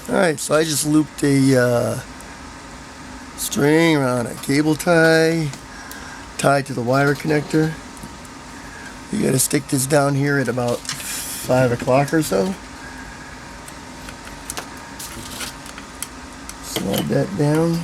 Alright, so I just looped a string around a cable tie, tied to the wire connector. You gotta stick this down here at about 5 o'clock or so. Slide that down.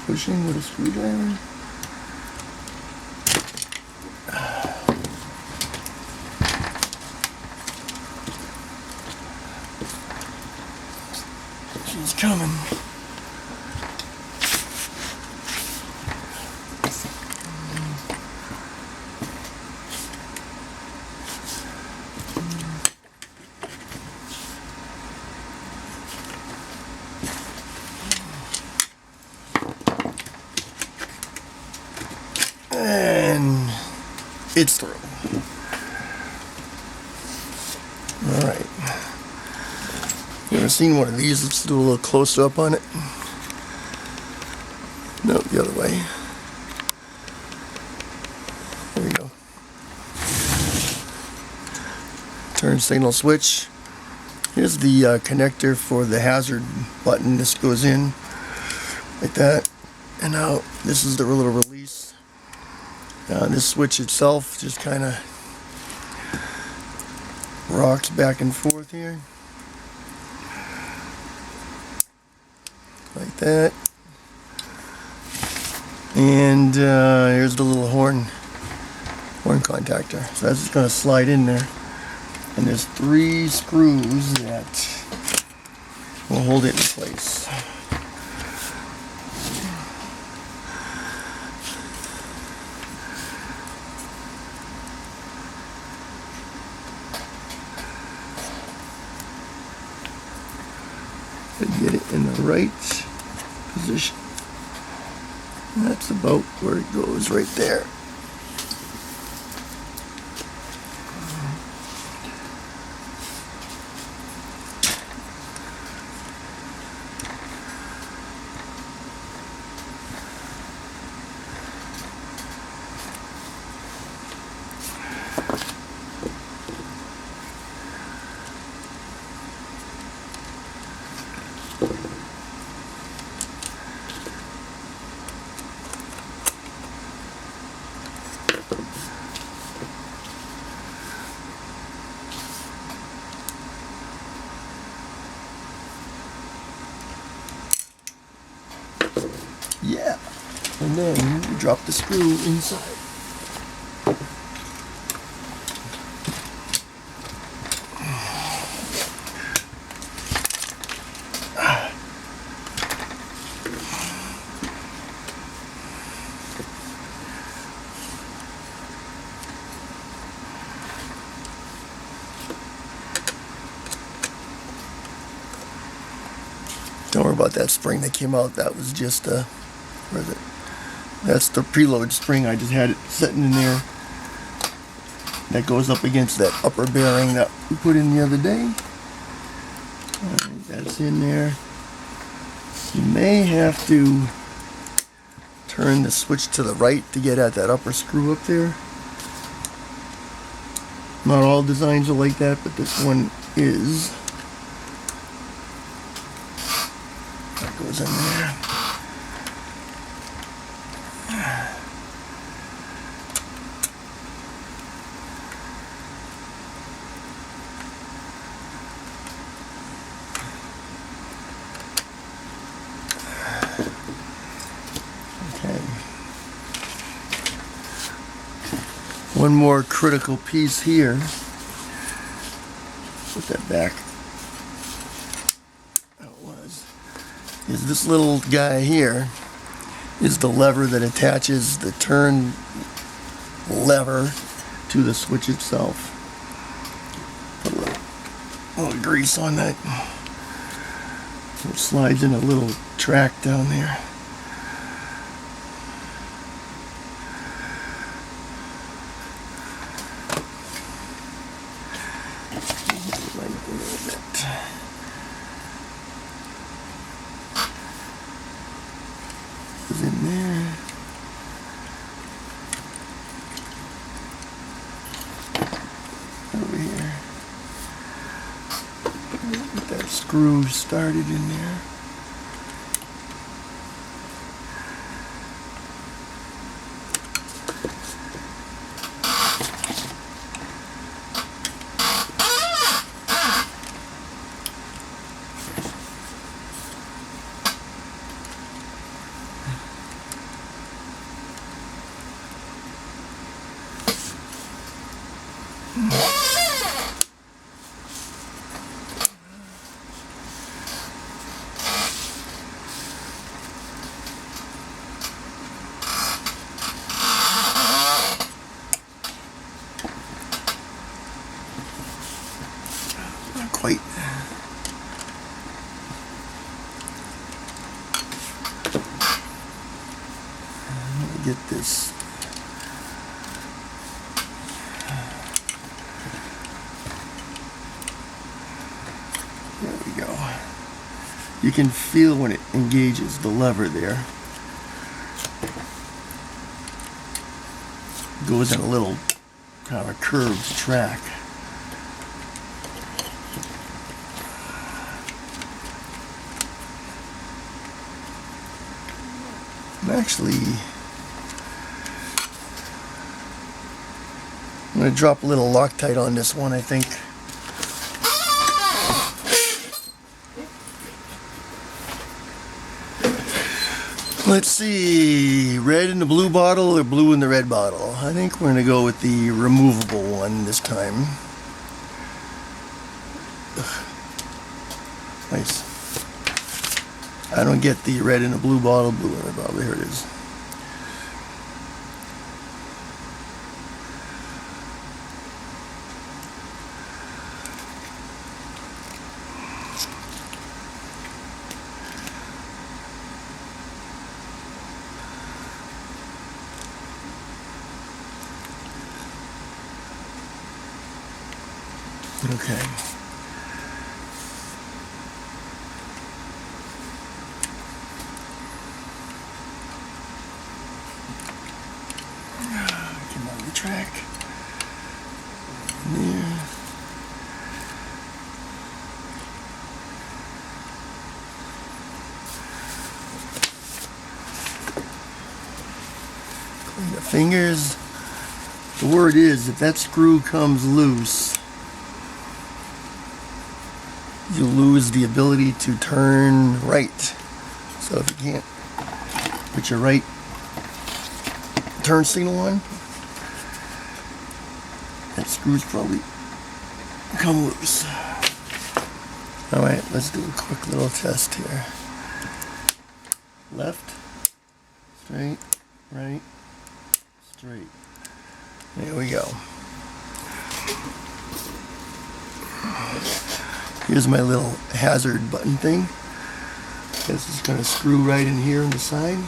Pushing with a screwdriver. She's coming. And it's through. Alright. You ever seen one of these? Let's do a little close up on it. No, the other way. There we go. Turn signal switch. Here's the connector for the hazard button. This goes in like that. And now this is the little release. This switch itself just kind of rocks back and forth here. Like that. And here's the little horn contactor. So that's just going to slide in there. And there's 3 screws that will hold it in place. To get it in the right position. And that's about where it goes, right there. Yeah, and then you drop the screw inside. Don't worry about that spring that came out. That was just where is it? That's the preload spring. I just had it sitting in there. That goes up against that upper bearing that we put in the other day. Alright, that's in there. You may have to turn the switch to the right to get at that upper screw up there. Not all designs are like that, but this one is. That goes in there. Okay. One more critical piece here. Put that back. How it was. Is this little guy here is the lever that attaches the turn lever to the switch itself. Put a little grease on that. So it slides in a little track down there. Goes in there. Over here. Get that screw started in there. Not quite. Let me get this. There we go. You can feel when it engages the lever there. It goes in a little kind of a curved track. Actually, I'm going to drop a little Loctite on this one, I think. Let's see, red in the blue bottle or blue in the red bottle? I think we're going to go with the removable one this time. Ugh. Nice. I don't get the red in the blue bottle, blue in the red bottle. Here it is. Okay. Come on the track. There. Clean the fingers. The word is, if that screw comes loose, you lose the ability to turn right. So if you can't put your right turn signal on, that screw's probably come loose. Alright, let's do a quick little test here. Left, straight, right, straight. There we go. Here's my little hazard button thing. This is going to screw right in here on the side.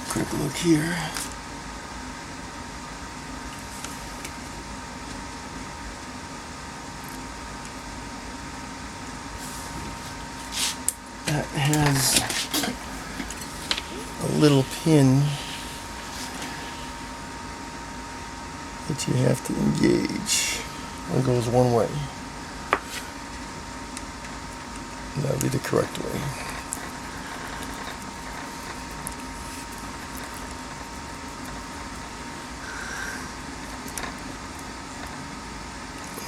Quick look here. That has a little pin that you have to engage. It goes one way. And that'll be the correct way.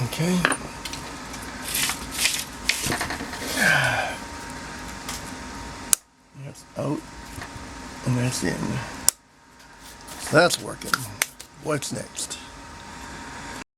Okay. That's out and that's in. So that's working. What's next?